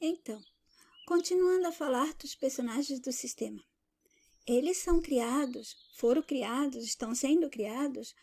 Então, continuando a falar dos personagens do sistema. Eles foram criados, estão sendo criados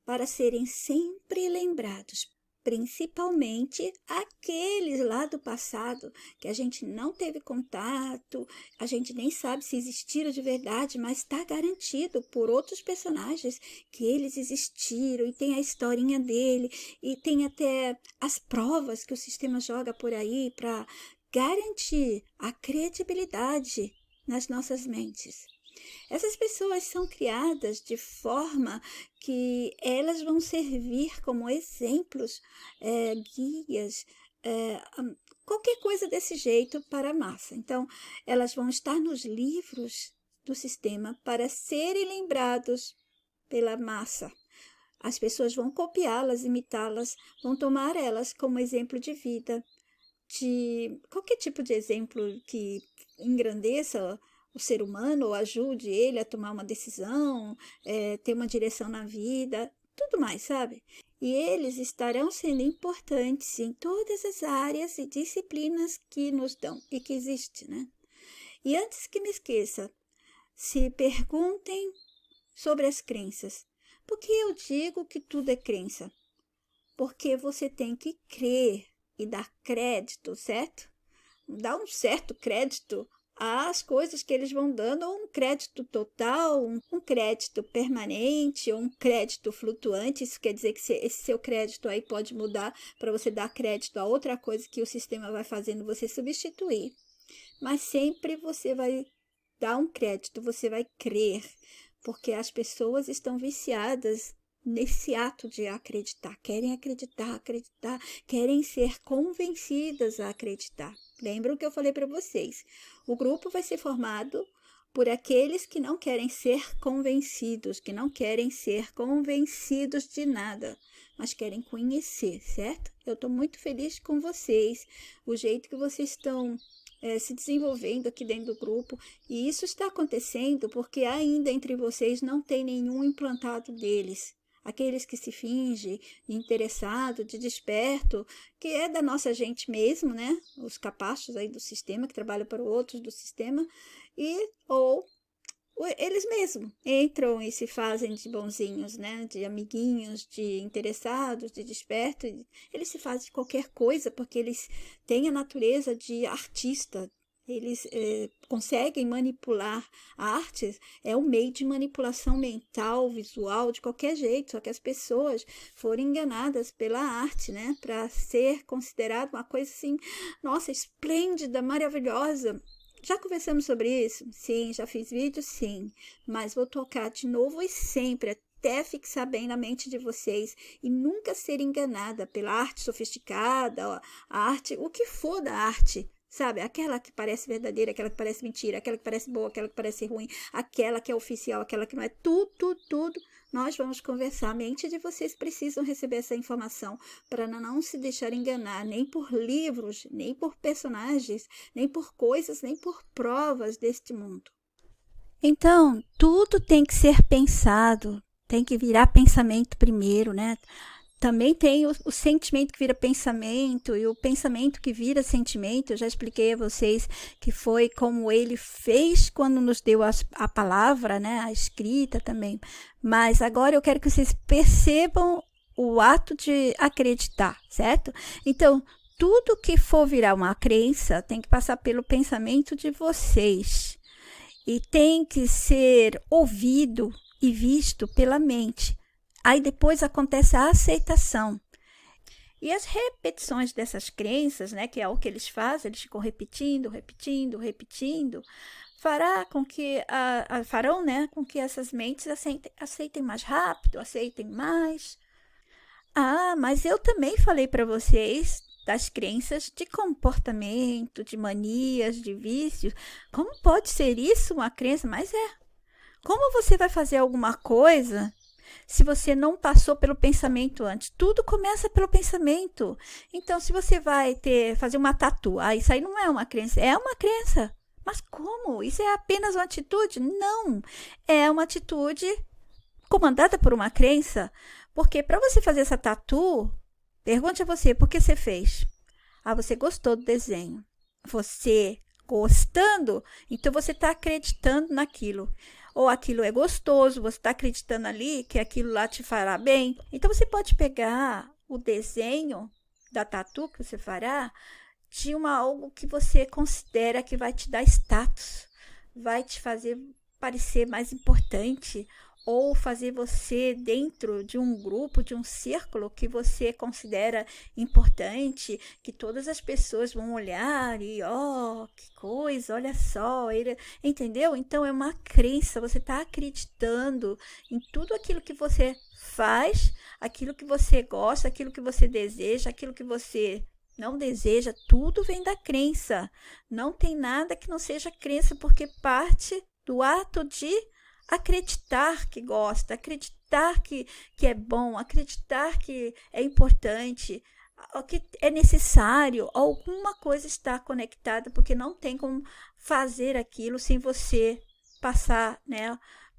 para serem sempre lembrados, principalmente aqueles lá do passado que a gente não teve contato, a gente nem sabe se existiram de verdade, mas está garantido por outros personagens que eles existiram e tem a historinha dele e tem até as provas que o sistema joga por aí para garantir a credibilidade nas nossas mentes. Essas pessoas são criadas de forma que elas vão servir como exemplos, guias, qualquer coisa desse jeito para a massa. Então, elas vão estar nos livros do sistema para serem lembrados pela massa. As pessoas vão copiá-las, imitá-las, vão tomar elas como exemplo de vida, de qualquer tipo de exemplo que engrandeça o ser humano ou ajude ele a tomar uma decisão, ter uma direção na vida, tudo mais, sabe? E eles estarão sendo importantes em todas as áreas e disciplinas que nos dão e que existem, né? E antes que me esqueça, se perguntem sobre as crenças. Por que eu digo que tudo é crença? Porque você tem que crer e dar crédito, certo? Dar um certo crédito às coisas que eles vão dando, ou um crédito total, um crédito permanente, ou um crédito flutuante. Isso quer dizer que esse seu crédito aí pode mudar para você dar crédito a outra coisa que o sistema vai fazendo você substituir. Mas sempre você vai dar um crédito, você vai crer, porque as pessoas estão viciadas nesse ato de acreditar, acreditar, querem ser convencidas a acreditar. Lembram que eu falei para vocês? O grupo vai ser formado por aqueles que não querem ser convencidos, que não querem ser convencidos de nada, mas querem conhecer, certo? Eu estou muito feliz com vocês, o jeito que vocês estão se desenvolvendo aqui dentro do grupo, e isso está acontecendo porque ainda entre vocês não tem nenhum implantado deles. Aqueles que se fingem de interessado, de desperto, que é da nossa gente mesmo, né? Os capachos aí do sistema, que trabalham para outros do sistema, ou eles mesmos entram e se fazem de bonzinhos, né? De amiguinhos, de interessados, de desperto. Eles se fazem de qualquer coisa porque eles têm a natureza de artista. Eles conseguem manipular. A arte é um meio de manipulação mental, visual, de qualquer jeito, só que as pessoas foram enganadas pela arte, né? Para ser considerado uma coisa assim, nossa, esplêndida, maravilhosa. Já conversamos sobre isso? Sim. Já fiz vídeo? Sim. Mas vou tocar de novo e sempre, até fixar bem na mente de vocês e nunca ser enganada pela arte sofisticada, a arte, o que for da arte. Sabe, aquela que parece verdadeira, aquela que parece mentira, aquela que parece boa, aquela que parece ruim, aquela que é oficial, aquela que não é, tudo. Nós vamos conversar. A mente de vocês precisam receber essa informação para não se deixar enganar, nem por livros, nem por personagens, nem por coisas, nem por provas deste mundo. Então, tudo tem que ser pensado, tem que virar pensamento primeiro, né? Também tem o sentimento que vira pensamento e o pensamento que vira sentimento. Eu já expliquei a vocês que foi como ele fez quando nos deu a palavra, né? A escrita também. Mas agora eu quero que vocês percebam o ato de acreditar, certo? Então, tudo que for virar uma crença tem que passar pelo pensamento de vocês. E tem que ser ouvido e visto pela mente. Aí depois acontece a aceitação. E as repetições dessas crenças, né, que é o que eles fazem, eles ficam repetindo, farão, né, com que essas mentes aceitem mais rápido, aceitem mais. Mas eu também falei para vocês das crenças de comportamento, de manias, de vícios. Como pode ser isso uma crença? Mas como você vai fazer alguma coisa se você não passou pelo pensamento antes? Tudo começa pelo pensamento. Então, se você vai fazer uma tatu, isso aí não é uma crença, é uma crença. Mas como? Isso é apenas uma atitude? Não, é uma atitude comandada por uma crença. Porque para você fazer essa tatu, pergunte a você, por que você fez? Você gostou do desenho. você gostando, então você está acreditando naquilo. Ou aquilo é gostoso, você está acreditando ali que aquilo lá te fará bem. Então você pode pegar o desenho da tatu que você fará de algo que você considera que vai te dar status, vai te fazer parecer mais importante, ou fazer você dentro de um grupo, de um círculo que você considera importante, que todas as pessoas vão olhar e, que coisa, olha só, ele, entendeu? Então é uma crença, você está acreditando em tudo aquilo que você faz, aquilo que você gosta, aquilo que você deseja, aquilo que você não deseja, tudo vem da crença. Não tem nada que não seja crença, porque parte do ato de acreditar que gosta, acreditar que é bom, acreditar que é importante, que é necessário, alguma coisa está conectada, porque não tem como fazer aquilo sem você passar, né,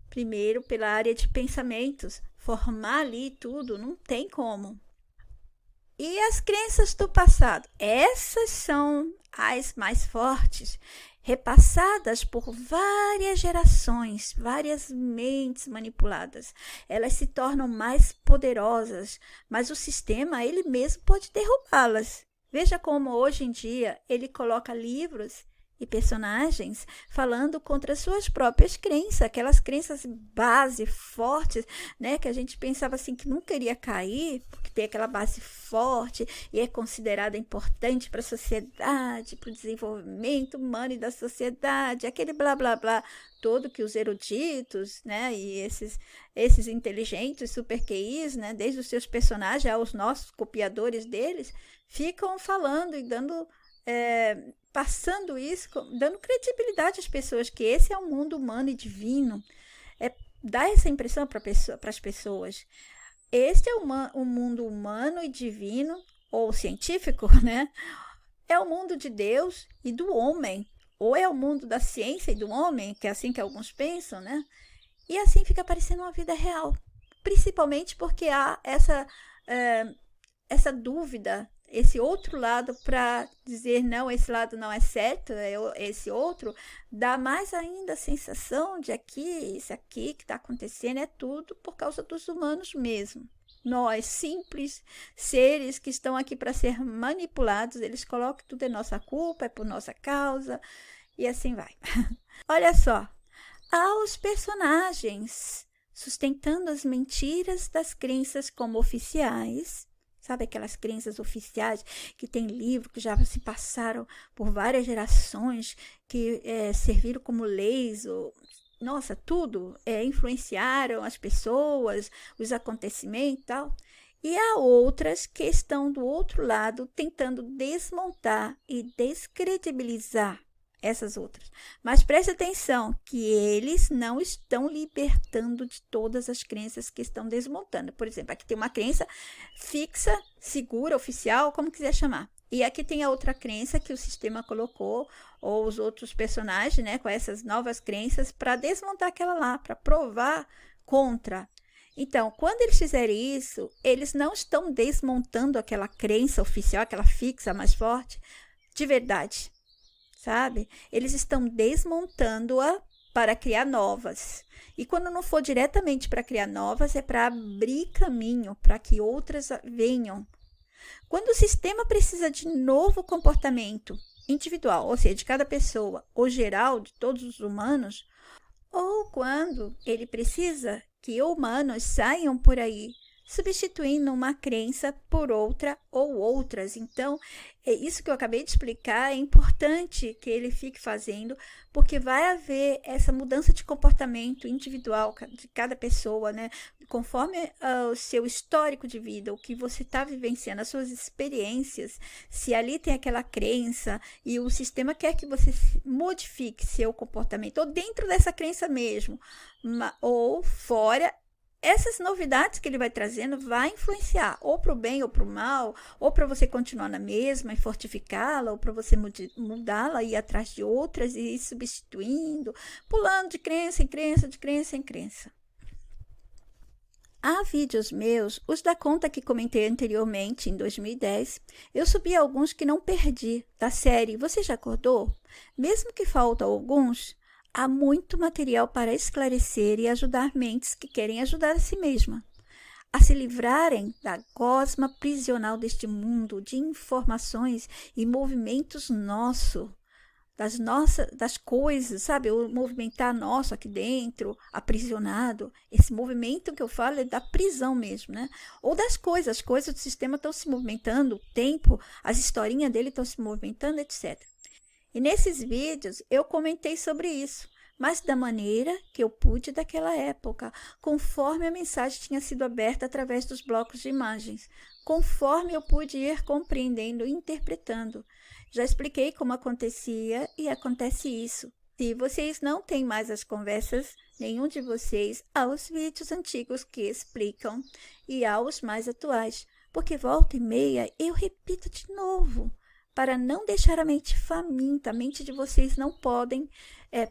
primeiro pela área de pensamentos, formar ali tudo, não tem como. E as crenças do passado? Essas são as mais fortes, repassadas por várias gerações, várias mentes manipuladas. Elas se tornam mais poderosas, mas o sistema, ele mesmo pode derrubá-las. Veja como hoje em dia ele coloca livros e personagens falando contra suas próprias crenças, aquelas crenças base fortes, né, que a gente pensava assim que nunca iria cair, porque tem aquela base forte e é considerada importante para a sociedade, para o desenvolvimento humano e da sociedade, aquele blá blá blá todo que os eruditos, né, e esses inteligentes super QIs, né, desde os seus personagens aos nossos copiadores deles, ficam falando e dando passando isso, dando credibilidade às pessoas, que esse é um mundo humano e divino. Dá essa impressão para as pessoas. Este é um mundo humano e divino, ou científico, né? É o mundo de Deus e do homem. Ou é o mundo da ciência e do homem, que é assim que alguns pensam, né? E assim fica parecendo uma vida real. Principalmente porque há essa dúvida, esse outro lado, para dizer não, esse lado não é certo, esse outro, dá mais ainda a sensação de isso aqui que está acontecendo é tudo por causa dos humanos mesmo. Nós, simples seres que estão aqui para ser manipulados, eles colocam que tudo é nossa culpa, é por nossa causa, e assim vai. Olha só, há os personagens sustentando as mentiras das crenças como oficiais. Sabe aquelas crenças oficiais que tem livro, que já se passaram por várias gerações, que serviram como leis, nossa, tudo, influenciaram as pessoas, os acontecimentos e tal. E há outras que estão do outro lado tentando desmontar e descredibilizar essas outras. Mas preste atenção que eles não estão libertando de todas as crenças que estão desmontando. Por exemplo, aqui tem uma crença fixa, segura, oficial, como quiser chamar. E aqui tem a outra crença que o sistema colocou, ou os outros personagens, né, com essas novas crenças, para desmontar aquela lá, para provar contra. Então, quando eles fizerem isso, eles não estão desmontando aquela crença oficial, aquela fixa mais forte, de verdade. Sabe? Eles estão desmontando-a para criar novas. E quando não for diretamente para criar novas, é para abrir caminho para que outras venham. Quando o sistema precisa de novo comportamento individual, ou seja, de cada pessoa, ou geral, de todos os humanos, ou quando ele precisa que humanos saiam por aí substituindo uma crença por outra ou outras. Então, isso que eu acabei de explicar é importante que ele fique fazendo, porque vai haver essa mudança de comportamento individual de cada pessoa, né? Conforme o seu histórico de vida, o que você está vivenciando, as suas experiências, se ali tem aquela crença e o sistema quer que você modifique seu comportamento, ou dentro dessa crença mesmo, ou fora, essas novidades que ele vai trazendo vai influenciar ou para o bem ou para o mal, ou para você continuar na mesma e fortificá-la, ou para você mudá-la e ir atrás de outras e ir substituindo, pulando de crença em crença, de crença em crença. Há vídeos meus, os da conta que comentei anteriormente, em 2010, eu subi alguns que não perdi, da série Você Já Acordou? Mesmo que faltam alguns, há muito material para esclarecer e ajudar mentes que querem ajudar a si mesma a se livrarem da gosma prisional deste mundo de informações e movimentos das coisas, sabe? O movimentar nosso aqui dentro, aprisionado. Esse movimento que eu falo é da prisão mesmo, né? Ou das coisas, as coisas do sistema estão se movimentando, o tempo, as historinhas dele estão se movimentando, etc. E nesses vídeos eu comentei sobre isso, mas da maneira que eu pude daquela época, conforme a mensagem tinha sido aberta através dos blocos de imagens, conforme eu pude ir compreendendo e interpretando. Já expliquei como acontecia e acontece isso. Se vocês não têm mais as conversas, nenhum de vocês, aos vídeos antigos que explicam e aos mais atuais, porque volta e meia eu repito de novo, para não deixar a mente faminta. A mente de vocês não podem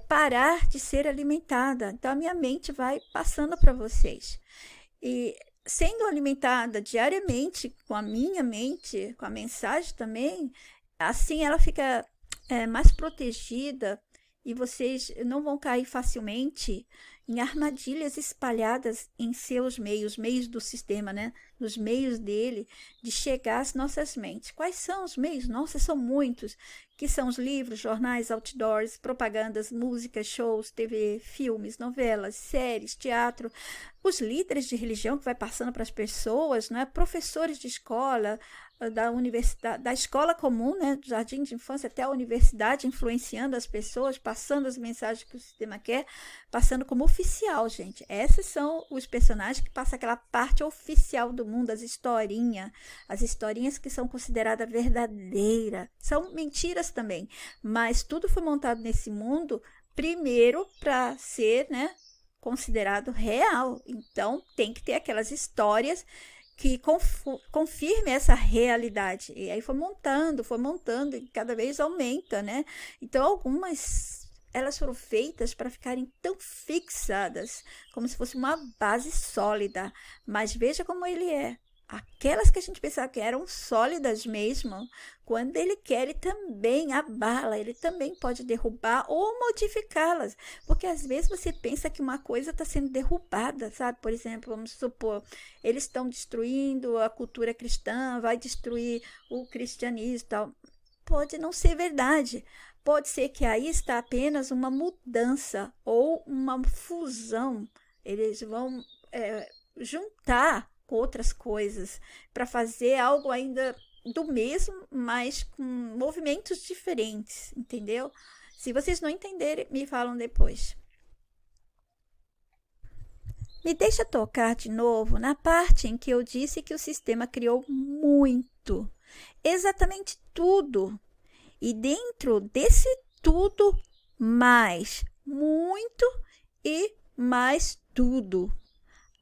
parar de ser alimentada. Então, a minha mente vai passando para vocês. E sendo alimentada diariamente com a minha mente, com a mensagem também, assim ela fica mais protegida e vocês não vão cair facilmente em armadilhas espalhadas em seus meios do sistema, né? Nos meios dele, de chegar às nossas mentes. Quais são os meios? Nossa, são muitos, que são os livros, jornais, outdoors, propagandas, músicas, shows, TV, filmes, novelas, séries, teatro, os líderes de religião que vai passando para as pessoas, né? Professores de escola, da universidade, da escola comum, né, do jardim de infância até a universidade, influenciando as pessoas, passando as mensagens que o sistema quer, passando como oficial, gente. Esses são os personagens que passam aquela parte oficial do mundo, as historinhas que são consideradas verdadeiras. São mentiras também, mas tudo foi montado nesse mundo primeiro para ser, né, considerado real. Então, tem que ter aquelas histórias que confirme essa realidade. E aí foi montando e cada vez aumenta, né? Então, algumas, elas foram feitas para ficarem tão fixadas, como se fosse uma base sólida. Mas veja como ele é. Aquelas que a gente pensava que eram sólidas mesmo, quando ele quer, ele também abala, ele também pode derrubar ou modificá-las. Porque às vezes você pensa que uma coisa está sendo derrubada, sabe? Por exemplo, vamos supor, eles estão destruindo a cultura cristã, vai destruir o cristianismo e tal. Pode não ser verdade. Pode ser que aí está apenas uma mudança ou uma fusão. Eles vão juntar outras coisas para fazer algo ainda do mesmo, mas com movimentos diferentes, entendeu? Se vocês não entenderem, me falam depois. Me deixa tocar de novo na parte em que eu disse que o sistema criou muito, exatamente tudo, e dentro desse tudo, mais, muito e mais tudo.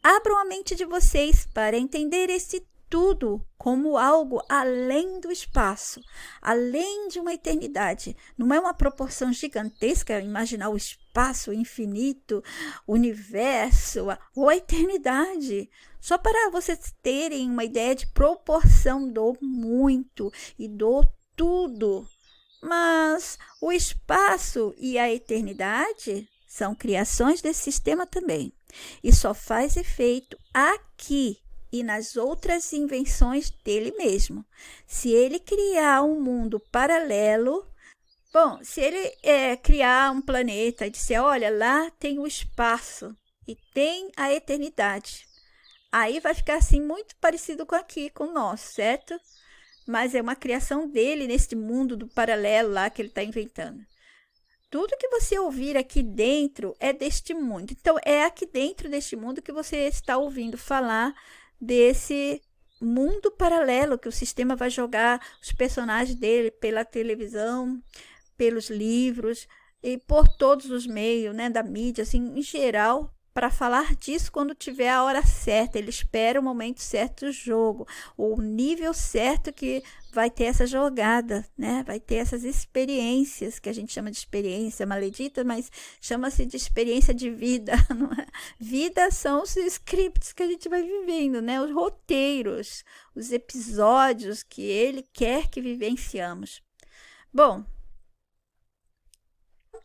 Abram a mente de vocês para entender esse tudo como algo além do espaço, além de uma eternidade. Não é uma proporção gigantesca imaginar o espaço infinito, o universo ou a eternidade. Só para vocês terem uma ideia de proporção do muito e do tudo. Mas o espaço e a eternidade são criações desse sistema também. E só faz efeito aqui e nas outras invenções dele mesmo. Se ele criar um mundo paralelo, se ele criar um planeta e disser, olha, lá tem o espaço e tem a eternidade, aí vai ficar assim muito parecido com aqui, com o nosso, certo? Mas é uma criação dele nesse mundo do paralelo lá que ele está inventando. Tudo que você ouvir aqui dentro é deste mundo. Então, é aqui dentro deste mundo que você está ouvindo falar desse mundo paralelo que o sistema vai jogar os personagens dele pela televisão, pelos livros e por todos os meios, né, da mídia, assim, em geral, para falar disso quando tiver a hora certa. Ele espera o momento certo do jogo, o nível certo que vai ter essa jogada, né? Vai ter essas experiências, que a gente chama de experiência maledita, mas chama-se de experiência de vida. Não é? Vida são os scripts que a gente vai vivendo, né? Os roteiros, os episódios que ele quer que vivenciamos. Bom,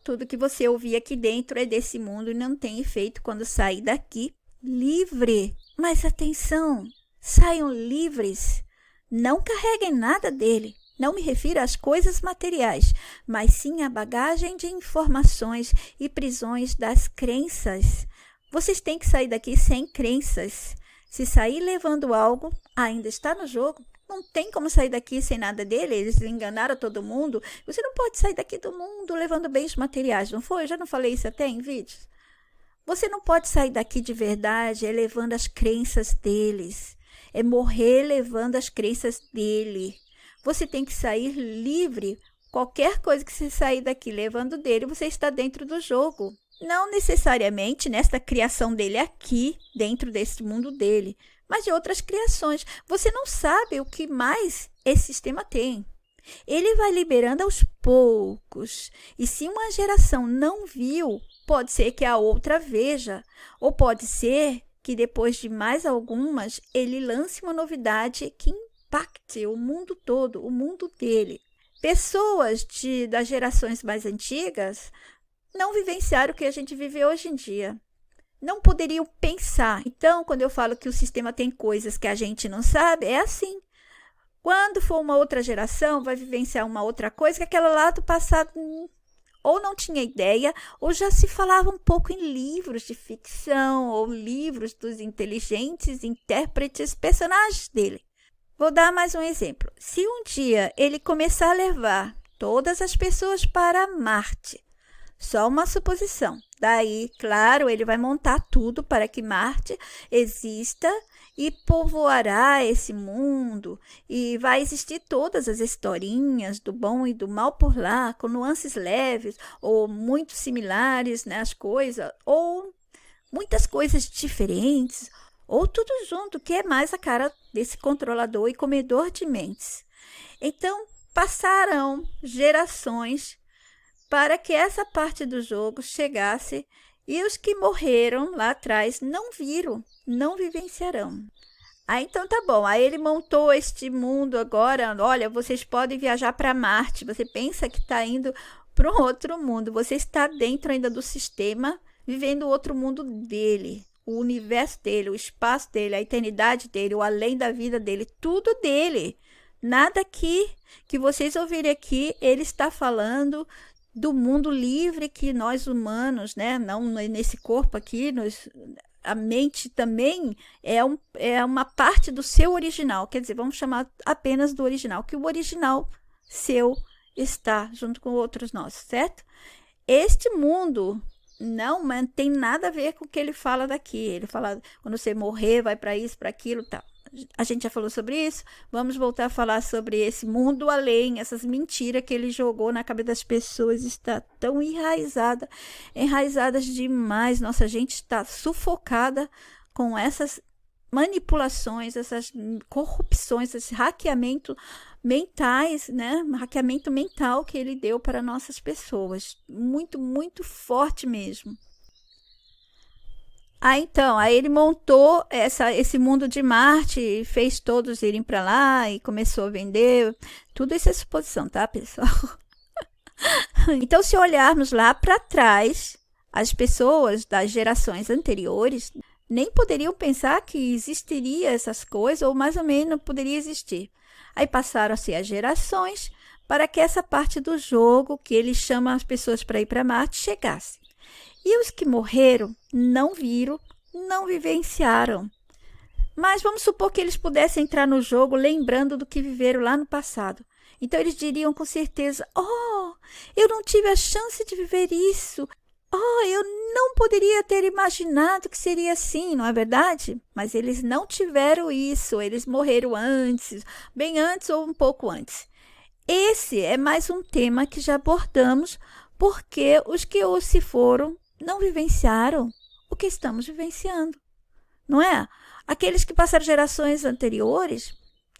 tudo que você ouvir aqui dentro é desse mundo e não tem efeito quando sair daqui livre. Mas atenção, saiam livres. Não carreguem nada dele. Não me refiro às coisas materiais, mas sim à bagagem de informações e prisões das crenças. Vocês têm que sair daqui sem crenças. Se sair levando algo, ainda está no jogo. Não tem como sair daqui sem nada dele. Eles enganaram todo mundo. Você não pode sair daqui do mundo levando bens materiais, não foi? Eu já não falei isso até em vídeos? Você não pode sair daqui de verdade levando as crenças deles. É morrer levando as crenças dele. Você tem que sair livre. Qualquer coisa que você sair daqui levando dele, você está dentro do jogo. Não necessariamente nesta criação dele aqui, dentro desse mundo dele, mas de outras criações. Você não sabe o que mais esse sistema tem. Ele vai liberando aos poucos. E se uma geração não viu, pode ser que a outra veja. Ou pode ser que depois de mais algumas, ele lance uma novidade que impacte o mundo todo, o mundo dele. Pessoas das gerações mais antigas não vivenciaram o que a gente vive hoje em dia. Não poderiam pensar. Então, quando eu falo que o sistema tem coisas que a gente não sabe, é assim. Quando for uma outra geração, vai vivenciar uma outra coisa que aquela lá do passado ou não tinha ideia, ou já se falava um pouco em livros de ficção, ou livros dos inteligentes intérpretes, personagens dele. Vou dar mais um exemplo. Se um dia ele começar a levar todas as pessoas para Marte, só uma suposição. Daí, claro, ele vai montar tudo para que Marte exista e povoará esse mundo. E vai existir todas as historinhas do bom e do mal por lá, com nuances leves ou muito similares, né, as coisas, ou muitas coisas diferentes, ou tudo junto, que é mais a cara desse controlador e comedor de mentes. Então, passarão gerações para que essa parte do jogo chegasse e os que morreram lá atrás não viram, não vivenciarão. Aí então tá bom, aí ele montou este mundo agora, olha, vocês podem viajar para Marte, você pensa que está indo para um outro mundo, você está dentro ainda do sistema, vivendo o outro mundo dele, o universo dele, o espaço dele, a eternidade dele, o além da vida dele, tudo dele. Nada aqui que vocês ouvirem aqui, ele está falando do mundo livre que nós humanos, né, não nesse corpo aqui, a mente também é uma parte do seu original, quer dizer, vamos chamar apenas do original, que o original seu está junto com outros nossos, certo? Este mundo não tem nada a ver com o que ele fala daqui, ele fala, quando você morrer, vai para isso, para aquilo, tal. A gente já falou sobre isso, vamos voltar a falar sobre esse mundo além, essas mentiras que ele jogou na cabeça das pessoas, está tão enraizadas demais, nossa gente está sufocada com essas manipulações, essas corrupções, esse hackeamento mentais, né? Hackeamento mental que ele deu para nossas pessoas, muito, muito forte mesmo. Aí ele montou esse mundo de Marte, fez todos irem para lá e começou a vender. Tudo isso é suposição, tá, pessoal? Então, se olharmos lá para trás, as pessoas das gerações anteriores nem poderiam pensar que existiria essas coisas, ou mais ou menos poderia existir. Aí passaram-se as gerações para que essa parte do jogo, que ele chama as pessoas para ir para Marte, chegasse. E os que morreram não viram, não vivenciaram. Mas vamos supor que eles pudessem entrar no jogo lembrando do que viveram lá no passado. Então eles diriam com certeza, eu não tive a chance de viver isso. Eu não poderia ter imaginado que seria assim, não é verdade? Mas eles não tiveram isso, eles morreram antes, bem antes ou um pouco antes. Esse é mais um tema que já abordamos, porque os que se foram não vivenciaram o o que estamos vivenciando, não é? Aqueles que passaram gerações anteriores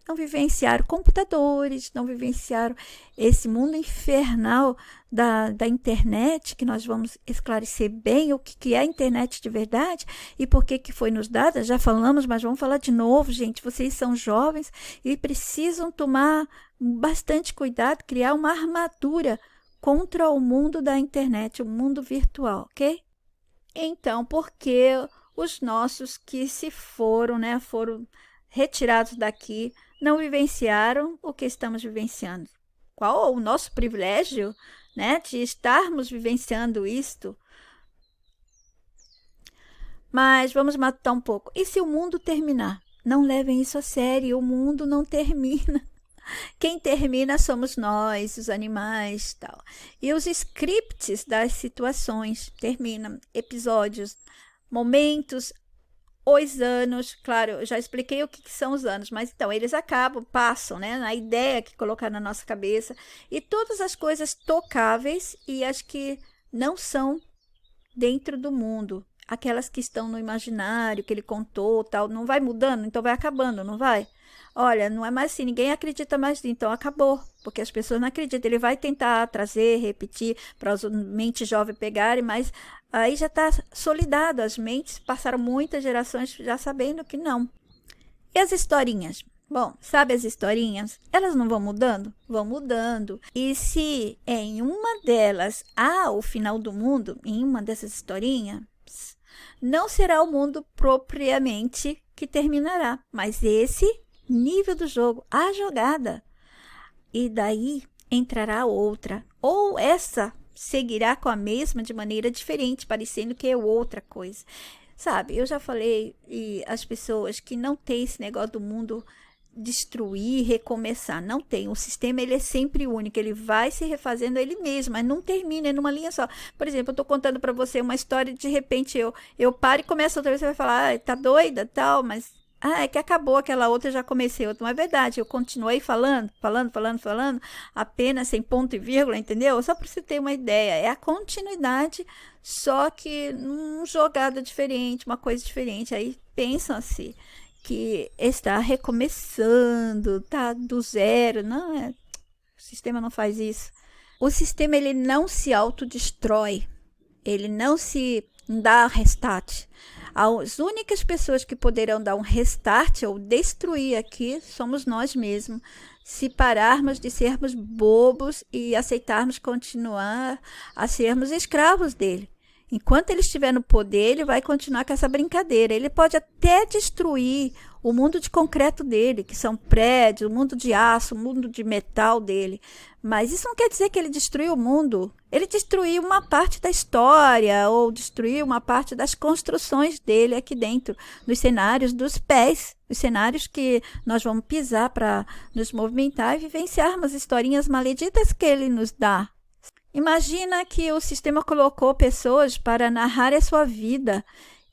não vivenciaram computadores, não vivenciaram esse mundo infernal da internet, que nós vamos esclarecer bem o que é a internet de verdade e por que foi nos dada. Já falamos, mas vamos falar de novo, gente. Vocês são jovens e precisam tomar bastante cuidado, criar uma armadura contra o mundo da internet, o mundo virtual, ok? Então, porque os nossos que se foram, né, foram retirados daqui, não vivenciaram o que estamos vivenciando. Qual o nosso privilégio, né, de estarmos vivenciando isto? Mas vamos matar um pouco. E se o mundo terminar? Não levem isso a sério, o mundo não termina. Quem termina somos nós, os animais, tal. E os scripts das situações terminam, episódios, momentos, os anos, claro, eu já expliquei o que são os anos, mas então eles acabam, passam, né, na ideia que colocar na nossa cabeça, e todas as coisas tocáveis e as que não são dentro do mundo, aquelas que estão no imaginário, que ele contou, tal, não vai mudando, então vai acabando, não vai? Olha, não é mais assim, ninguém acredita mais, então acabou, porque as pessoas não acreditam. Ele vai tentar trazer, repetir para as mentes jovens pegarem, mas aí já está solidado, as mentes passaram muitas gerações já sabendo que não. E as historinhas? Bom, sabe as historinhas? Elas não vão mudando? Vão mudando. E se em uma delas há o final do mundo, em uma dessas historinhas, não será o mundo propriamente que terminará, mas esse nível do jogo, a jogada. E daí entrará outra. Ou essa seguirá com a mesma de maneira diferente, parecendo que é outra coisa. Sabe, eu já falei, e as pessoas que não têm esse negócio do mundo destruir, recomeçar, não tem. O sistema, ele é sempre único, ele vai se refazendo ele mesmo, mas não termina, é numa linha só. Por exemplo, eu estou contando para você uma história e de repente eu paro e começo outra vez, você vai falar, tá doida, tal, mas é que acabou aquela outra, já comecei outra. Não é verdade, eu continuei falando, apenas sem ponto e vírgula, entendeu? Só para você ter uma ideia, é a continuidade, só que jogada diferente, uma coisa diferente. Aí pensam-se que está recomeçando, tá do zero. Não, o sistema não faz isso. O sistema, ele não se autodestrói, ele não se dá restart. As únicas pessoas que poderão dar um restart ou destruir aqui somos nós mesmos. Se pararmos de sermos bobos e aceitarmos continuar a sermos escravos dele. Enquanto ele estiver no poder, ele vai continuar com essa brincadeira. Ele pode até destruir o mundo de concreto dele, que são prédios, o mundo de aço, o mundo de metal dele. Mas isso não quer dizer que ele destruiu o mundo. Ele destruiu uma parte da história ou destruiu uma parte das construções dele aqui dentro, nos cenários dos pés, os cenários que nós vamos pisar para nos movimentar e vivenciarmos historinhas maleditas que ele nos dá. Imagina que o sistema colocou pessoas para narrar a sua vida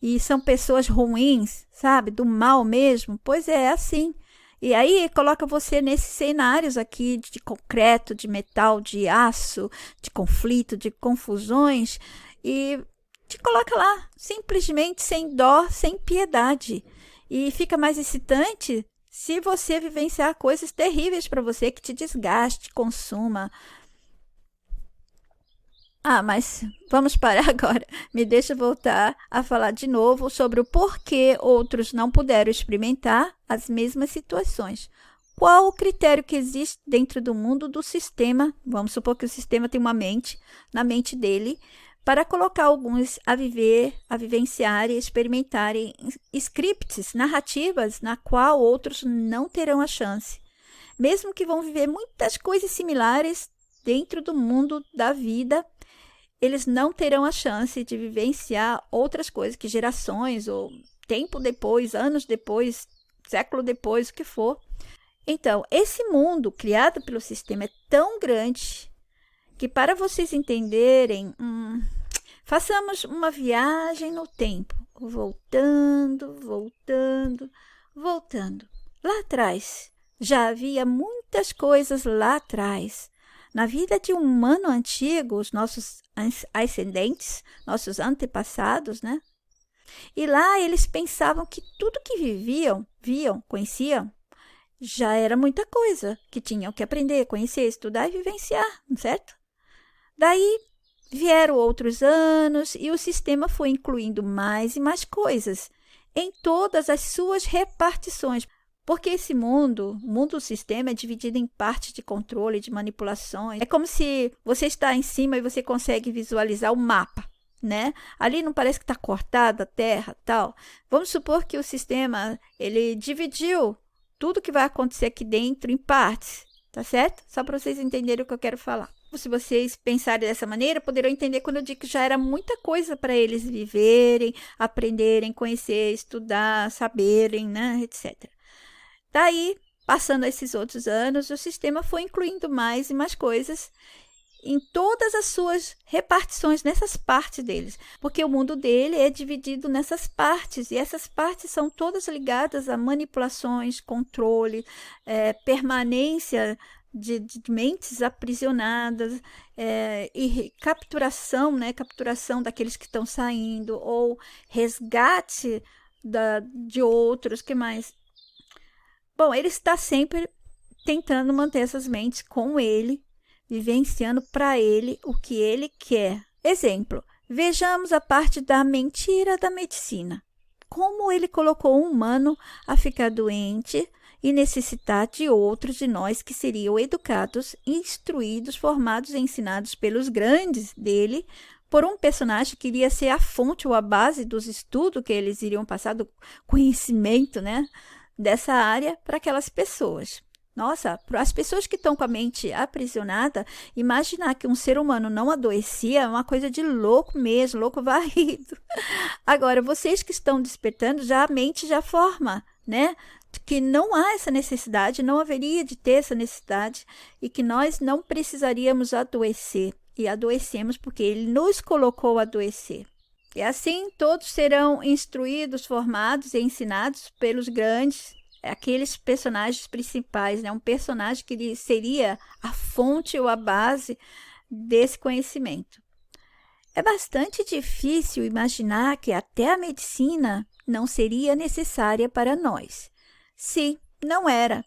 e são pessoas ruins, sabe? Do mal mesmo. Pois é assim. E aí coloca você nesses cenários aqui de concreto, de metal, de aço, de conflito, de confusões e te coloca lá, simplesmente sem dó, sem piedade. E fica mais excitante se você vivenciar coisas terríveis para você, que te desgaste, consuma. Mas vamos parar agora. Me deixa voltar a falar de novo sobre o porquê outros não puderam experimentar as mesmas situações. Qual o critério que existe dentro do mundo do sistema? Vamos supor que o sistema tem uma mente, na mente dele, para colocar alguns a viver, a vivenciar e experimentarem scripts, narrativas, na qual outros não terão a chance. Mesmo que vão viver muitas coisas similares dentro do mundo da vida, eles não terão a chance de vivenciar outras coisas que gerações ou tempo depois, anos depois, século depois, o que for. Então, esse mundo criado pelo sistema é tão grande que, para vocês entenderem, façamos uma viagem no tempo, voltando. Lá atrás, já havia muitas coisas lá atrás. Na vida de um humano antigo, os nossos ascendentes, nossos antepassados, né? E lá eles pensavam que tudo que viam, conheciam, já era muita coisa que tinham que aprender, conhecer, estudar e vivenciar, certo? Daí vieram outros anos e o sistema foi incluindo mais e mais coisas em todas as suas repartições. Porque esse mundo, o mundo do sistema, é dividido em partes de controle, de manipulações. É como se você está em cima e você consegue visualizar o mapa, né? Ali não parece que está cortada a terra, tal. Vamos supor que o sistema, ele dividiu tudo que vai acontecer aqui dentro em partes, tá certo? Só para vocês entenderem o que eu quero falar. Se vocês pensarem dessa maneira, poderão entender quando eu digo que já era muita coisa para eles viverem, aprenderem, conhecer, estudar, saberem, né, etc. Daí, passando esses outros anos, o sistema foi incluindo mais e mais coisas em todas as suas repartições, nessas partes deles, porque o mundo dele é dividido nessas partes, e essas partes são todas ligadas a manipulações, controle, permanência de mentes aprisionadas, e capturação, né, capturação daqueles que estão saindo, ou resgate de outros, que mais? Bom, ele está sempre tentando manter essas mentes com ele, vivenciando para ele o que ele quer. Exemplo, vejamos a parte da mentira da medicina. Como ele colocou um humano a ficar doente e necessitar de outros de nós que seriam educados, instruídos, formados e ensinados pelos grandes dele, por um personagem que iria ser a fonte ou a base dos estudos que eles iriam passar, do conhecimento, né, dessa área para aquelas pessoas. Nossa, para as pessoas que estão com a mente aprisionada, imaginar que um ser humano não adoecia é uma coisa de louco mesmo, louco varrido. Agora, vocês que estão despertando, já a mente já forma, né? Que não há essa necessidade, não haveria de ter essa necessidade e que nós não precisaríamos adoecer. E adoecemos porque ele nos colocou a adoecer. E assim todos serão instruídos, formados e ensinados pelos grandes, aqueles personagens principais, né? Um personagem que seria a fonte ou a base desse conhecimento. É bastante difícil imaginar que até a medicina não seria necessária para nós. Sim, não era.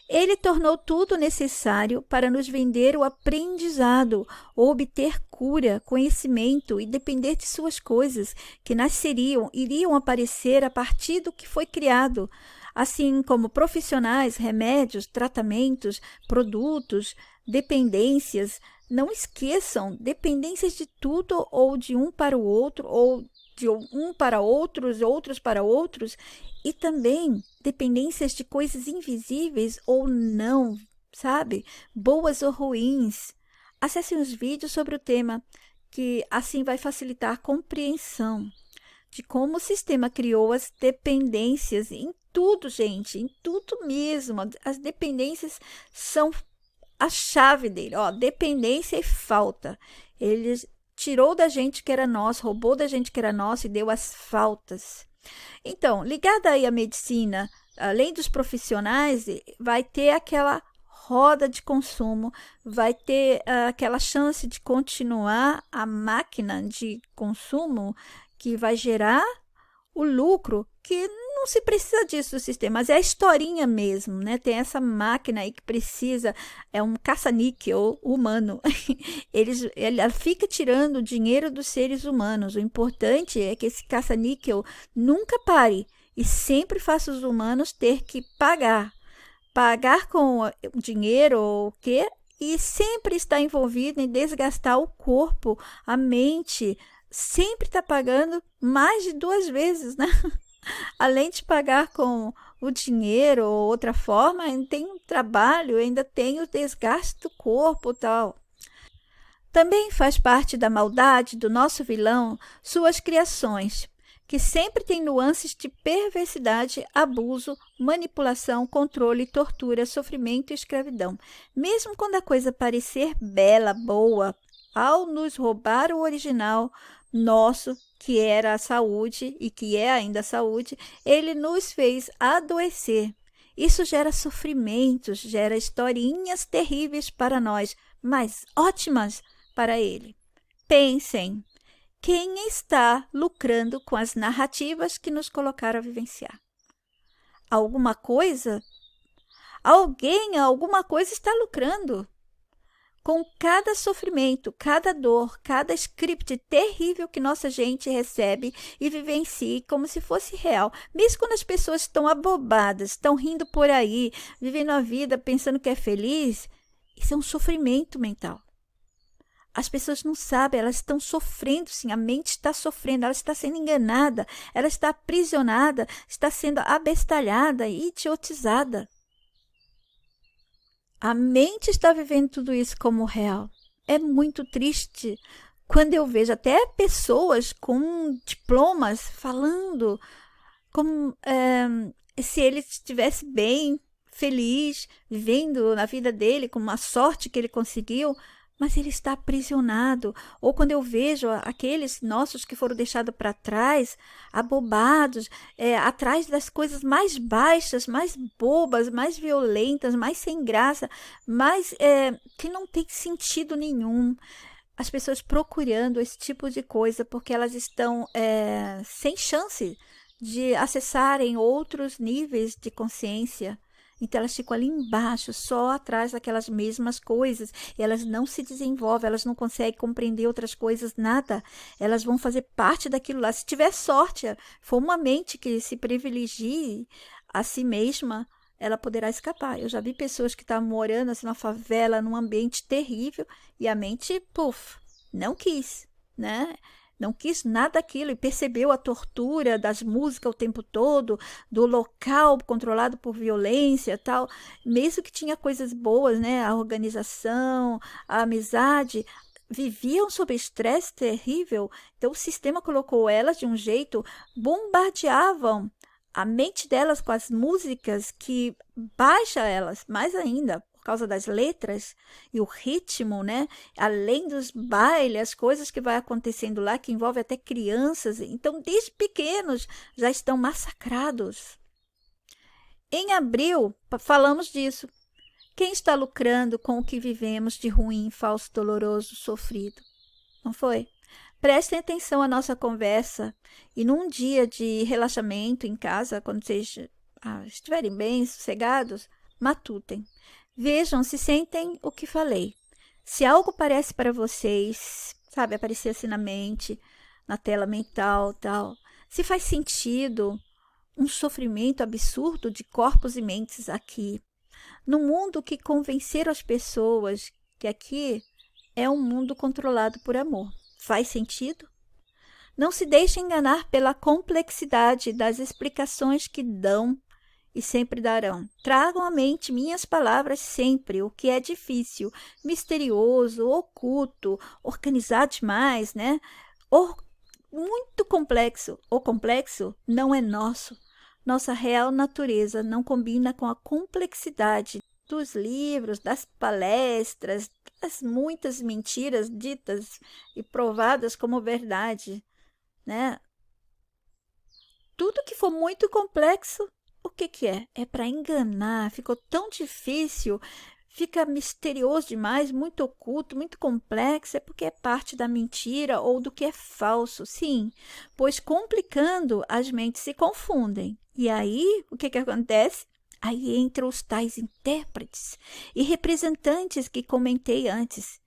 Ele tornou tudo necessário para nos vender o aprendizado, obter cura, conhecimento e depender de suas coisas, que nasceriam, iriam aparecer a partir do que foi criado, assim como profissionais, remédios, tratamentos, produtos, dependências. Não esqueçam, dependências de tudo ou de um para o outro, ou de um para outros, outros para outros, e também dependências de coisas invisíveis ou não, sabe? Boas ou ruins. Acessem os vídeos sobre o tema, que assim vai facilitar a compreensão de como o sistema criou as dependências em tudo, gente, em tudo mesmo. As dependências são a chave dele, ó, dependência e falta. Ele tirou da gente que era nosso, roubou da gente que era nosso e deu as faltas. Então, ligada aí à medicina, além dos profissionais, vai ter aquela roda de consumo, vai ter aquela chance de continuar a máquina de consumo que vai gerar o lucro, que não se precisa disso do sistema, mas é a historinha mesmo, né? Tem essa máquina aí que precisa, é um caça-níquel humano. Ela fica tirando o dinheiro dos seres humanos. O importante é que esse caça-níquel nunca pare e sempre faça os humanos ter que pagar. Pagar com o dinheiro ou o quê? E sempre está envolvido em desgastar o corpo, a mente, sempre está pagando mais de 2 vezes, né? Além de pagar com o dinheiro ou outra forma, ainda tem um trabalho, ainda tem o desgaste do corpo e tal. Também faz parte da maldade do nosso vilão suas criações, que sempre tem nuances de perversidade, abuso, manipulação, controle, tortura, sofrimento e escravidão. Mesmo quando a coisa parecer bela, boa, ao nos roubar o original nosso, que era a saúde e que é ainda a saúde, ele nos fez adoecer. Isso gera sofrimentos, gera historinhas terríveis para nós, mas ótimas para ele. Pensem, quem está lucrando com as narrativas que nos colocaram a vivenciar? Alguma coisa? Alguma coisa está lucrando com cada sofrimento, cada dor, cada script terrível que nossa gente recebe e vivencia como se fosse real. Mesmo quando as pessoas estão abobadas, estão rindo por aí, vivendo a vida pensando que é feliz, isso é um sofrimento mental. As pessoas não sabem, elas estão sofrendo, sim, a mente está sofrendo, ela está sendo enganada, ela está aprisionada, está sendo abestalhada e idiotizada. A mente está vivendo tudo isso como real. É muito triste quando eu vejo até pessoas com diplomas falando como se ele estivesse bem, feliz, vivendo na vida dele com uma sorte que ele conseguiu, mas ele está aprisionado. Ou quando eu vejo aqueles nossos que foram deixados para trás, abobados, atrás das coisas mais baixas, mais bobas, mais violentas, mais sem graça, mais que não tem sentido nenhum. As pessoas procurando esse tipo de coisa porque elas estão sem chance de acessarem outros níveis de consciência. Então, elas ficam ali embaixo, só atrás daquelas mesmas coisas. E elas não se desenvolvem, elas não conseguem compreender outras coisas, nada. Elas vão fazer parte daquilo lá. Se tiver sorte, for uma mente que se privilegie a si mesma, ela poderá escapar. Eu já vi pessoas que estavam morando assim, numa favela, num ambiente terrível, e a mente, puf, não quis, né? Não quis nada daquilo e percebeu a tortura das músicas o tempo todo, do local controlado por violência e tal. Mesmo que tinha coisas boas, né? A organização, a amizade, viviam sob estresse terrível. Então o sistema colocou elas de um jeito, bombardeavam a mente delas com as músicas que baixa elas mais ainda por causa das letras e o ritmo, né? Além dos bailes, as coisas que vai acontecendo lá, que envolve até crianças. Então, desde pequenos, já estão massacrados. Em abril, falamos disso. Quem está lucrando com o que vivemos de ruim, falso, doloroso, sofrido? Não foi? Prestem atenção à nossa conversa e num dia de relaxamento em casa, quando vocês estiverem bem, sossegados, matutem. Vejam se sentem o que falei. Se algo parece para vocês, sabe, aparecer assim na mente, na tela mental, tal, se faz sentido um sofrimento absurdo de corpos e mentes aqui, no mundo que convenceram as pessoas que aqui é um mundo controlado por amor. Faz sentido? Não se deixe enganar pela complexidade das explicações que dão e sempre darão. Tragam à mente minhas palavras sempre, o que é difícil, misterioso, oculto, organizado demais, né? Muito complexo. O complexo não é nosso. Nossa real natureza não combina com a complexidade dos livros, das palestras, das muitas mentiras ditas e provadas como verdade, né? Tudo que for muito complexo, o que é? É para enganar. Ficou tão difícil, fica misterioso demais, muito oculto, muito complexo, é porque é parte da mentira ou do que é falso. Sim, pois complicando, as mentes se confundem. E aí, o que acontece? Aí entram os tais intérpretes e representantes que comentei antes.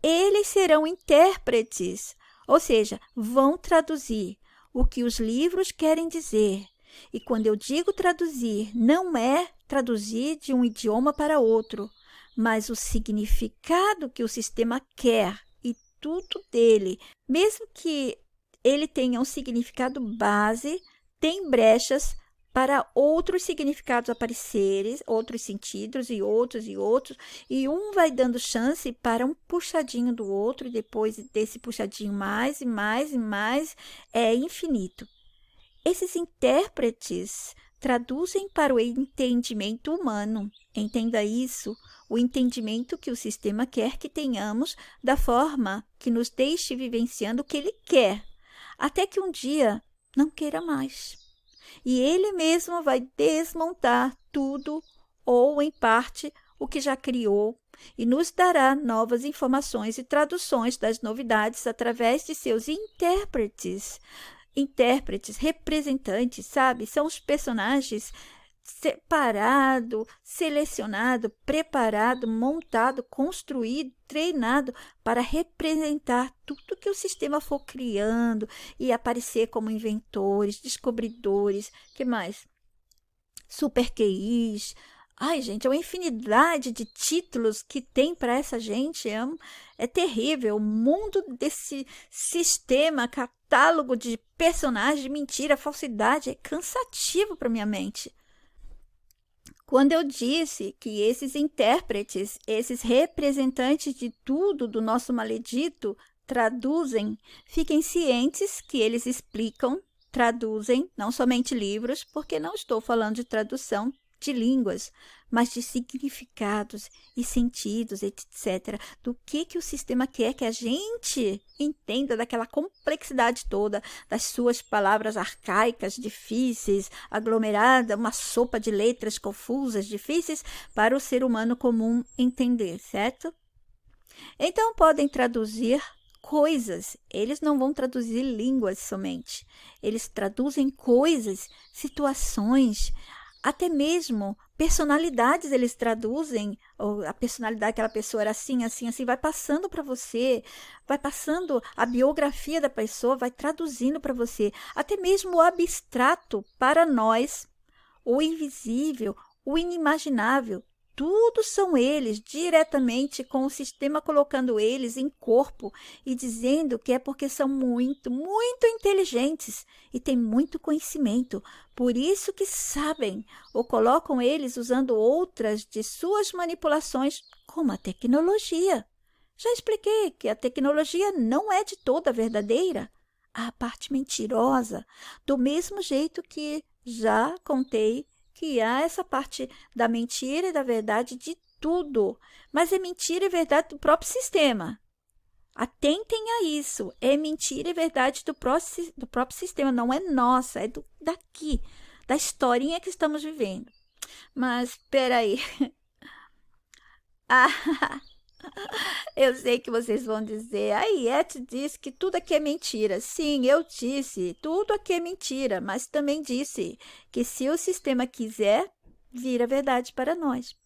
Eles serão intérpretes, ou seja, vão traduzir o que os livros querem dizer. E quando eu digo traduzir, não é traduzir de um idioma para outro, mas o significado que o sistema quer e tudo dele, mesmo que ele tenha um significado base, tem brechas para outros significados aparecerem, outros sentidos e outros, e um vai dando chance para um puxadinho do outro, e depois desse puxadinho mais e mais e mais, é infinito. Esses intérpretes traduzem para o entendimento humano. Entenda isso, o entendimento que o sistema quer que tenhamos da forma que nos deixe vivenciando o que ele quer, até que um dia não queira mais. E ele mesmo vai desmontar tudo, ou em parte, o que já criou e nos dará novas informações e traduções das novidades através de seus intérpretes, representantes, sabe? São os personagens separado, selecionado, preparado, montado, construído, treinado para representar tudo que o sistema for criando e aparecer como inventores, descobridores, que mais? Super QIs. Ai, gente, é uma infinidade de títulos que tem para essa gente. É terrível. O mundo desse sistema, catálogo de personagens, de mentira, falsidade, é cansativo para minha mente. Quando eu disse que esses intérpretes, esses representantes de tudo do nosso maledito, traduzem, fiquem cientes que eles explicam, traduzem, não somente livros, porque não estou falando de tradução de línguas, mas de significados e sentidos, etc. Do que o sistema quer que a gente entenda daquela complexidade toda, das suas palavras arcaicas, difíceis, aglomerada, uma sopa de letras confusas, difíceis para o ser humano comum entender, certo? Então, podem traduzir coisas, eles não vão traduzir línguas somente, eles traduzem coisas, situações, até mesmo personalidades eles traduzem, ou a personalidade daquela pessoa era assim, assim, assim, vai passando para você, vai passando a biografia da pessoa, vai traduzindo para você, até mesmo o abstrato para nós, o invisível, o inimaginável, tudo são eles, diretamente com o sistema colocando eles em corpo e dizendo que é porque são muito, muito inteligentes e têm muito conhecimento. Por isso que sabem ou colocam eles usando outras de suas manipulações, como a tecnologia. Já expliquei que a tecnologia não é de toda verdadeira. Há a parte mentirosa, do mesmo jeito que já contei que há essa parte da mentira e da verdade de tudo, mas é mentira e verdade do próprio sistema. Atentem a isso, é mentira e verdade do próprio sistema, não é nossa, é daqui, da historinha que estamos vivendo. Mas, espera aí. Eu sei que vocês vão dizer, a Iete disse que tudo aqui é mentira. Sim, eu disse, tudo aqui é mentira, mas também disse que se o sistema quiser, vira verdade para nós.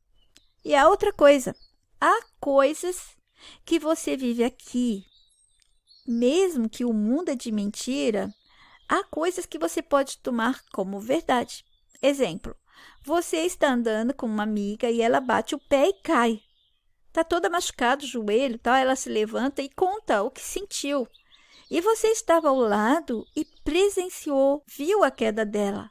E a outra coisa, há coisas que você vive aqui, mesmo que o mundo é de mentira, há coisas que você pode tomar como verdade. Exemplo, você está andando com uma amiga e ela bate o pé e cai. Está toda machucada o joelho, tal, ela se levanta e conta o que sentiu. E você estava ao lado e presenciou, viu a queda dela.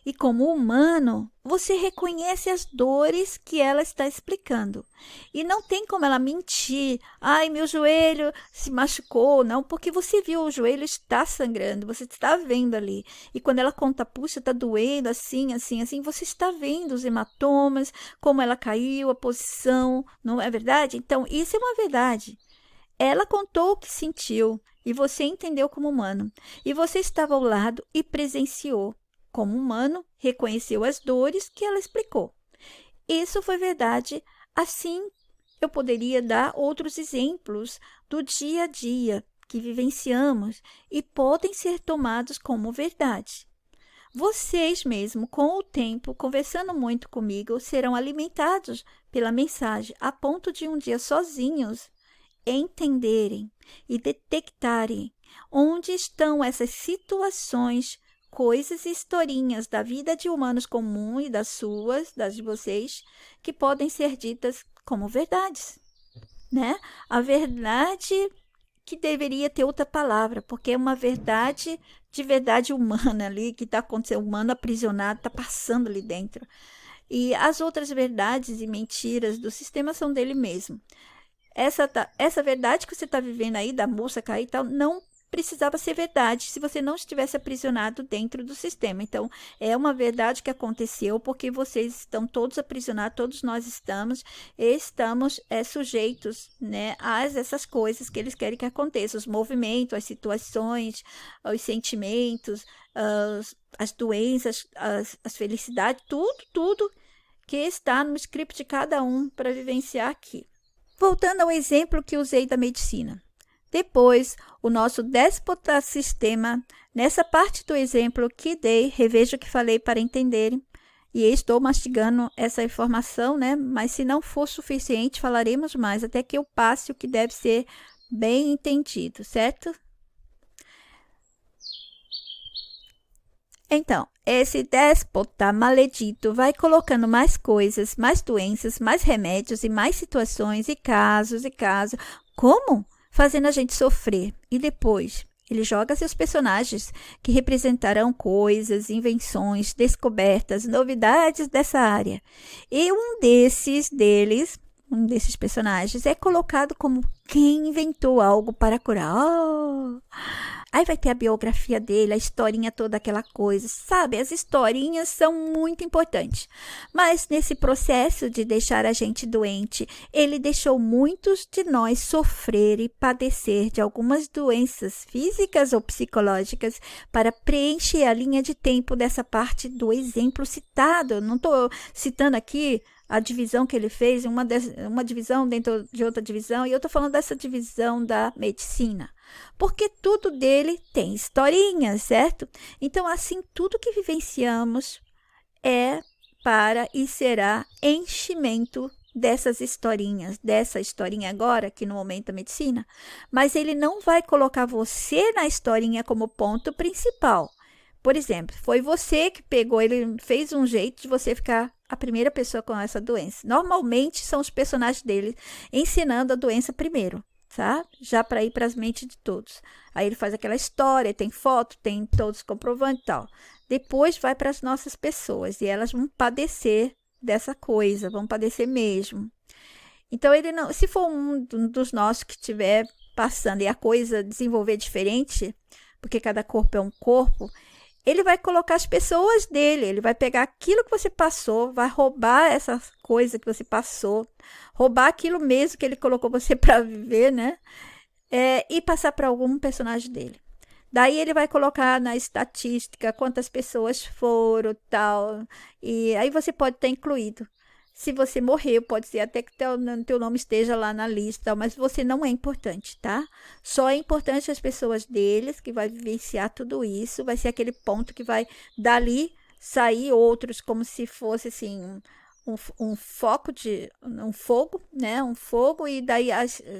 E como humano, você reconhece as dores que ela está explicando. E não tem como ela mentir. Ai, meu joelho se machucou. Não, porque você viu, o joelho está sangrando, você está vendo ali. E quando ela conta, puxa, está doendo, assim, assim, assim, você está vendo os hematomas, como ela caiu, a posição, não é verdade? Então, isso é uma verdade. Ela contou o que sentiu e você entendeu como humano. E você estava ao lado e presenciou. Como humano, reconheceu as dores que ela explicou. Isso foi verdade. Assim, eu poderia dar outros exemplos do dia a dia que vivenciamos e podem ser tomados como verdade. Vocês mesmo, com o tempo, conversando muito comigo, serão alimentados pela mensagem a ponto de um dia sozinhos entenderem e detectarem onde estão essas situações, coisas e historinhas da vida de humanos comum e das de vocês, que podem ser ditas como verdades, né? A verdade que deveria ter outra palavra, porque é uma verdade de verdade humana ali, que está acontecendo, humano aprisionado, está passando ali dentro. E as outras verdades e mentiras do sistema são dele mesmo. Essa verdade que você está vivendo aí, da moça cair e tal, não precisava ser verdade se você não estivesse aprisionado dentro do sistema. Então, é uma verdade que aconteceu porque vocês estão todos aprisionados, todos nós estamos sujeitos, né, a essas coisas que eles querem que aconteçam, os movimentos, as situações, os sentimentos, as doenças, as felicidades, tudo que está no script de cada um para vivenciar aqui. Voltando ao exemplo que usei da medicina. Depois, o nosso déspota sistema, nessa parte do exemplo que dei, reveja o que falei para entenderem, e estou mastigando essa informação, né? Mas se não for suficiente, falaremos mais, até que eu passe o que deve ser bem entendido, certo? Então, esse déspota maledito vai colocando mais coisas, mais doenças, mais remédios e mais situações e casos e casos. Como? Fazendo a gente sofrer. E depois, ele joga seus personagens que representarão coisas, invenções, descobertas, novidades dessa área. E um desses personagens é colocado como quem inventou algo para curar. Oh! Aí vai ter a biografia dele, a historinha toda, aquela coisa. Sabe, as historinhas são muito importantes. Mas nesse processo de deixar a gente doente, ele deixou muitos de nós sofrer e padecer de algumas doenças físicas ou psicológicas para preencher a linha de tempo dessa parte do exemplo citado. Eu não estou citando aqui a divisão que ele fez, uma divisão dentro de outra divisão, e eu estou falando dessa divisão da medicina. Porque tudo dele tem historinha, certo? Então, assim, tudo que vivenciamos é para e será enchimento dessas historinhas, dessa historinha agora, que no momento é medicina, mas ele não vai colocar você na historinha como ponto principal. Por exemplo, foi você que pegou, ele fez um jeito de você ficar a primeira pessoa com essa doença. Normalmente são os personagens dele ensinando a doença primeiro, tá? Já para ir para as mentes de todos. Aí ele faz aquela história, tem foto, tem todos os comprovantes e tal. Depois vai para as nossas pessoas e elas vão padecer dessa coisa, vão padecer mesmo. Então, ele não, se for um dos nossos que estiver passando e a coisa desenvolver diferente, porque cada corpo é um corpo, ele vai colocar as pessoas dele, ele vai pegar aquilo que você passou, vai roubar essa coisa que você passou, roubar aquilo mesmo que ele colocou você para viver, né? E passar para algum personagem dele. Daí ele vai colocar na estatística quantas pessoas foram, tal, e aí você pode ter incluído. Se você morreu, pode ser até que teu nome esteja lá na lista, mas você não é importante, tá? Só é importante as pessoas deles, que vai vivenciar tudo isso, vai ser aquele ponto que vai dali sair outros, como se fosse assim, um foco um fogo, né? Um fogo, e daí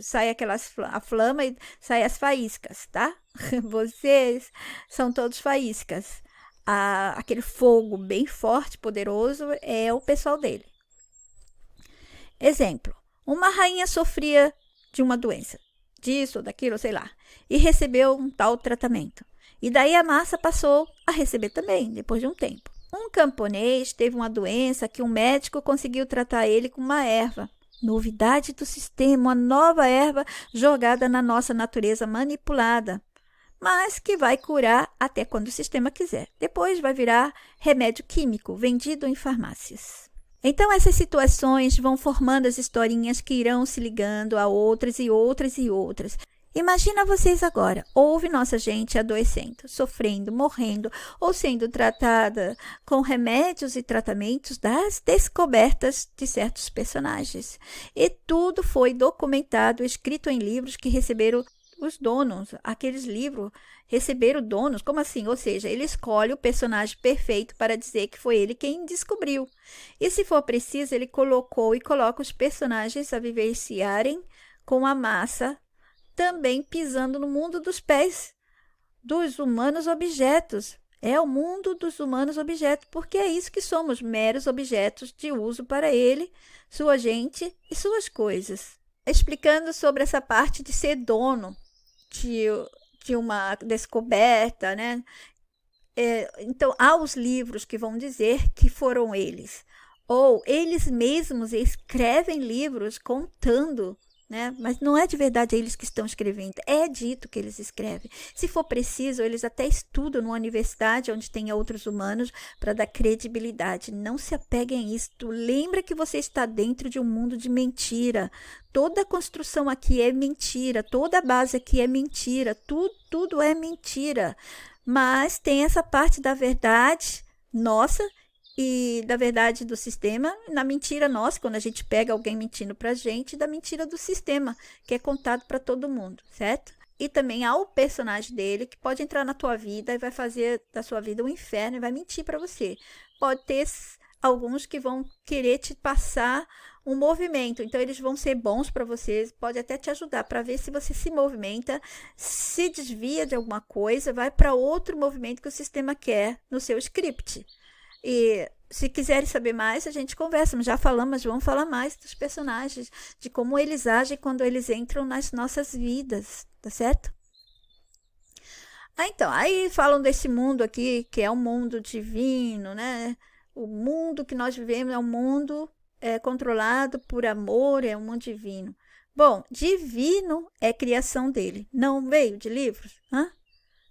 sai a flama e sai as faíscas, tá? Vocês são todos faíscas. Aquele fogo bem forte, poderoso, é o pessoal dele. Exemplo, uma rainha sofria de uma doença, disso, daquilo, sei lá, e recebeu um tal tratamento. E daí a massa passou a receber também, depois de um tempo. Um camponês teve uma doença que um médico conseguiu tratar ele com uma erva. Novidade do sistema, uma nova erva jogada na nossa natureza manipulada, mas que vai curar até quando o sistema quiser. Depois vai virar remédio químico, vendido em farmácias. Então, essas situações vão formando as historinhas que irão se ligando a outras e outras e outras. Imagina vocês agora, ouve nossa gente adoecendo, sofrendo, morrendo ou sendo tratada com remédios e tratamentos das descobertas de certos personagens. E tudo foi documentado, escrito em livros que receberam os donos. Aqueles livros receberam donos, como assim? Ou seja, ele escolhe o personagem perfeito para dizer que foi ele quem descobriu. E se for preciso, ele colocou e coloca os personagens a vivenciarem com a massa, também pisando no mundo dos pés dos humanos objetos. É o mundo dos humanos objetos, porque é isso que somos, meros objetos de uso para ele, sua gente e suas coisas. Explicando sobre essa parte de ser dono de uma descoberta, né? Então, há os livros que vão dizer que foram eles, ou eles mesmos escrevem livros contando, né? Mas não é de verdade eles que estão escrevendo, é dito que eles escrevem. Se for preciso, eles até estudam numa universidade onde tem outros humanos para dar credibilidade. Não se apeguem a isso. Lembra que você está dentro de um mundo de mentira. Toda a construção aqui é mentira, toda a base aqui é mentira, tudo é mentira. Mas tem essa parte da verdade nossa e da verdade do sistema, na mentira nossa, quando a gente pega alguém mentindo pra gente, da mentira do sistema, que é contado para todo mundo, certo? E também há o personagem dele que pode entrar na tua vida e vai fazer da sua vida um inferno e vai mentir para você. Pode ter alguns que vão querer te passar um movimento, então eles vão ser bons para você, pode até te ajudar para ver se você se movimenta, se desvia de alguma coisa, vai para outro movimento que o sistema quer no seu script. E se quiserem saber mais, a gente conversa. Já falamos, mas vamos falar mais dos personagens, de como eles agem quando eles entram nas nossas vidas, tá certo? Então, aí falam desse mundo aqui, que é um mundo divino, né? O mundo que nós vivemos é um mundo controlado por amor, é um mundo divino. Bom, divino é criação dele, não veio de livros? Hã?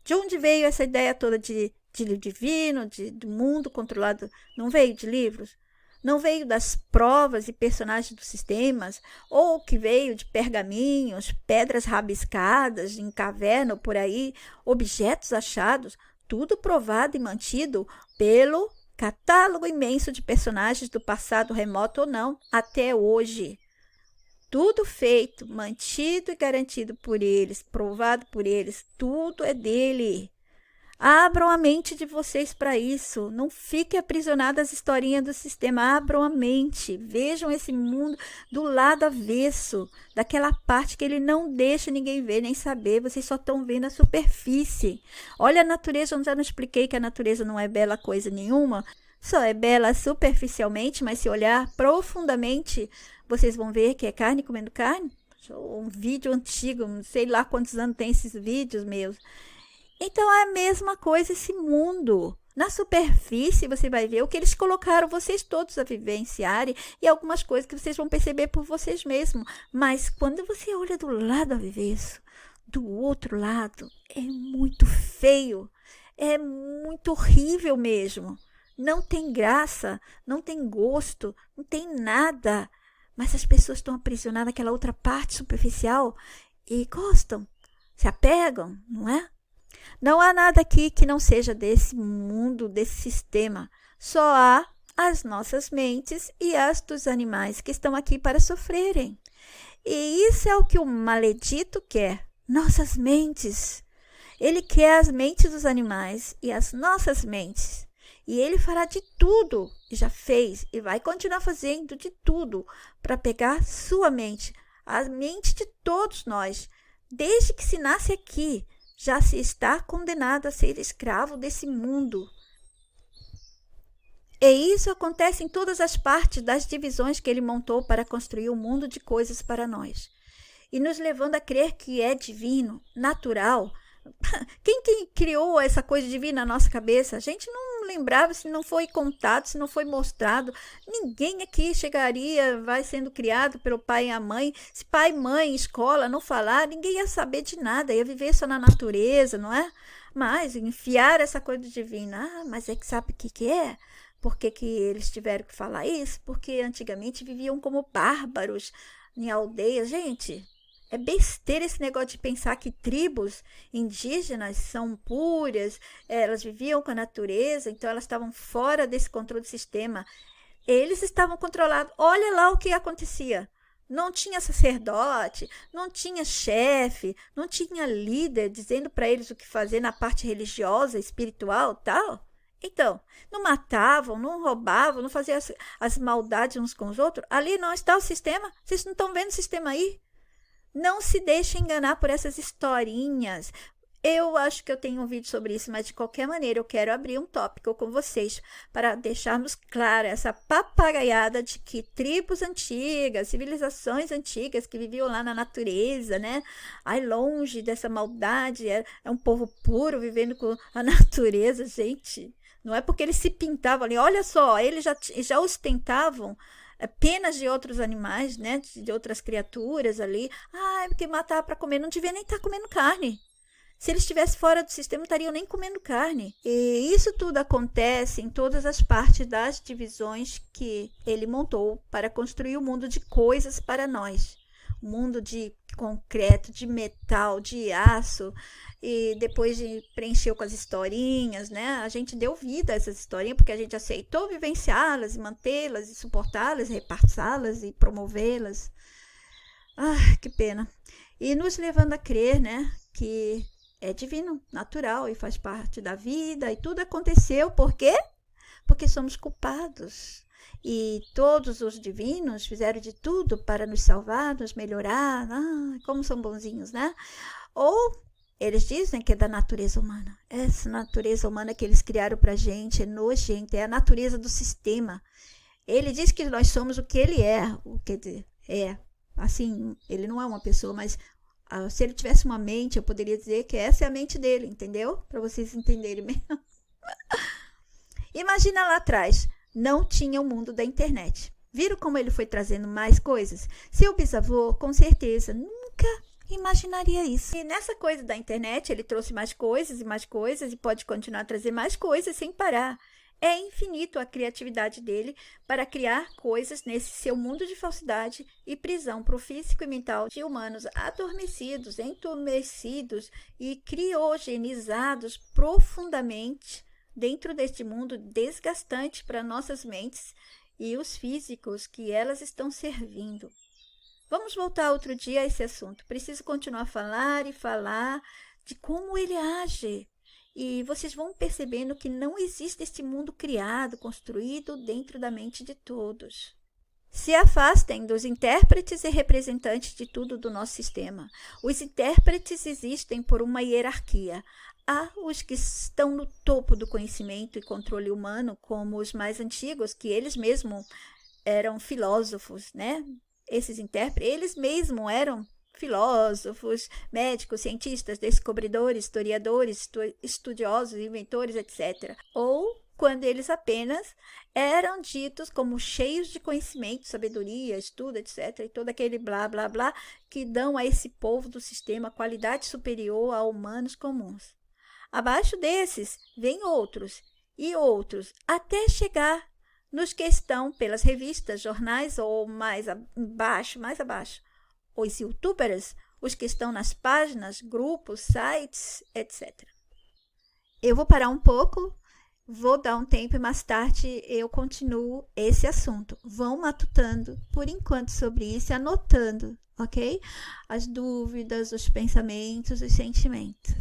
De onde veio essa ideia toda de divino, do mundo controlado? Não veio de livros? Não veio das provas e personagens dos sistemas? Ou que veio de pergaminhos, pedras rabiscadas em caverna ou por aí, objetos achados, tudo provado e mantido pelo catálogo imenso de personagens do passado remoto ou não, até hoje. Tudo feito, mantido e garantido por eles, provado por eles, tudo é dele. Abram a mente de vocês para isso. Não fiquem aprisionados às historinhas do sistema. Abram a mente. Vejam esse mundo do lado avesso, daquela parte que ele não deixa ninguém ver nem saber. Vocês só estão vendo a superfície. Olha a natureza, eu já não expliquei que a natureza não é bela coisa nenhuma. Só é bela superficialmente, mas se olhar profundamente, vocês vão ver que é carne comendo carne. Um vídeo antigo, não sei lá quantos anos tem esses vídeos meus. Então é a mesma coisa esse mundo. Na superfície você vai ver o que eles colocaram vocês todos a vivenciarem e algumas coisas que vocês vão perceber por vocês mesmos. Mas quando você olha do lado avesso, do outro lado, é muito feio, é muito horrível mesmo. Não tem graça, não tem gosto, não tem nada. Mas as pessoas estão aprisionadas naquela outra parte superficial e gostam, se apegam, não é? Não há nada aqui que não seja desse mundo, desse sistema. Só há as nossas mentes e as dos animais que estão aqui para sofrerem. E isso é o que o maledito quer, nossas mentes. Ele quer as mentes dos animais e as nossas mentes. E ele fará de tudo, e já fez, e vai continuar fazendo de tudo para pegar sua mente, a mente de todos nós, desde que se nasce aqui. Já se está condenado a ser escravo desse mundo. E isso acontece em todas as partes das divisões que ele montou para construir um mundo de coisas para nós. E nos levando a crer que é divino, natural. Quem criou essa coisa divina na nossa cabeça? A gente não lembrava, se não foi contado, se não foi mostrado. Ninguém aqui chegaria, vai sendo criado pelo pai e a mãe. Se pai, mãe, escola não falar, ninguém ia saber de nada, ia viver só na natureza, não é? Mas enfiar essa coisa divina, mas é que sabe o que é? Por que eles tiveram que falar isso? Porque antigamente viviam como bárbaros em aldeias. Gente, é besteira esse negócio de pensar que tribos indígenas são puras, elas viviam com a natureza, então elas estavam fora desse controle do sistema. Eles estavam controlados. Olha lá o que acontecia. Não tinha sacerdote, não tinha chefe, não tinha líder dizendo para eles o que fazer na parte religiosa, espiritual, tal. Então, não matavam, não roubavam, não faziam as maldades uns com os outros. Ali não está o sistema. Vocês não estão vendo o sistema aí? Não se deixe enganar por essas historinhas. Eu acho que eu tenho um vídeo sobre isso, mas de qualquer maneira eu quero abrir um tópico com vocês para deixarmos claro essa papagaiada de que tribos antigas, civilizações antigas que viviam lá na natureza, né? Ai, longe dessa maldade, é um povo puro vivendo com a natureza, gente. Não é porque eles se pintavam ali, olha só, eles já ostentavam penas de outros animais, né? De outras criaturas ali. Ah, é porque matava para comer, não devia nem estar comendo carne. Se eles estivessem fora do sistema, não estariam nem comendo carne. E isso tudo acontece em todas as partes das divisões que ele montou para construir o mundo de coisas para nós. O mundo de concreto, de metal, de aço, e depois de preencheu com as historinhas, né? A gente deu vida a essas historinhas porque a gente aceitou vivenciá-las e mantê-las e suportá-las, repassá-las e promovê-las. Ah, que pena. E nos levando a crer, né, que é divino, natural e faz parte da vida e tudo aconteceu por quê? Porque somos culpados. E todos os divinos fizeram de tudo para nos salvar, nos melhorar. Ah, como são bonzinhos, né? Ou eles dizem que é da natureza humana. Essa natureza humana que eles criaram pra gente é nojenta, é a natureza do sistema. Ele diz que nós somos o que ele é, quer dizer, assim, ele não é uma pessoa, mas se ele tivesse uma mente, eu poderia dizer que essa é a mente dele, entendeu? Para vocês entenderem mesmo. Imagina lá atrás, não tinha o mundo da internet. Viram como ele foi trazendo mais coisas? Seu bisavô, com certeza, nunca imaginaria isso. E nessa coisa da internet, ele trouxe mais coisas e pode continuar a trazer mais coisas sem parar. É infinito a criatividade dele para criar coisas nesse seu mundo de falsidade e prisão para o físico e mental de humanos adormecidos, entumecidos e criogenizados profundamente dentro deste mundo desgastante para nossas mentes e os físicos que elas estão servindo. Vamos voltar outro dia a esse assunto. Preciso continuar a falar e falar de como ele age. E vocês vão percebendo que não existe este mundo criado, construído dentro da mente de todos. Se afastem dos intérpretes e representantes de tudo do nosso sistema. Os intérpretes existem por uma hierarquia. Há os que estão no topo do conhecimento e controle humano, como os mais antigos, que eles mesmos eram filósofos, né? Esses intérpretes, eles mesmos eram filósofos, médicos, cientistas, descobridores, historiadores, estudiosos, inventores, etc. Ou quando eles apenas eram ditos como cheios de conhecimento, sabedoria, estudo, etc. E todo aquele blá, blá, blá, que dão a esse povo do sistema qualidade superior a humanos comuns. Abaixo desses, vem outros, e outros, até chegar nos que estão pelas revistas, jornais ou mais abaixo, os youtubers, os que estão nas páginas, grupos, sites, etc. Eu vou parar um pouco, vou dar um tempo e mais tarde eu continuo esse assunto. Vão matutando por enquanto sobre isso e anotando, ok? As dúvidas, os pensamentos, os sentimentos.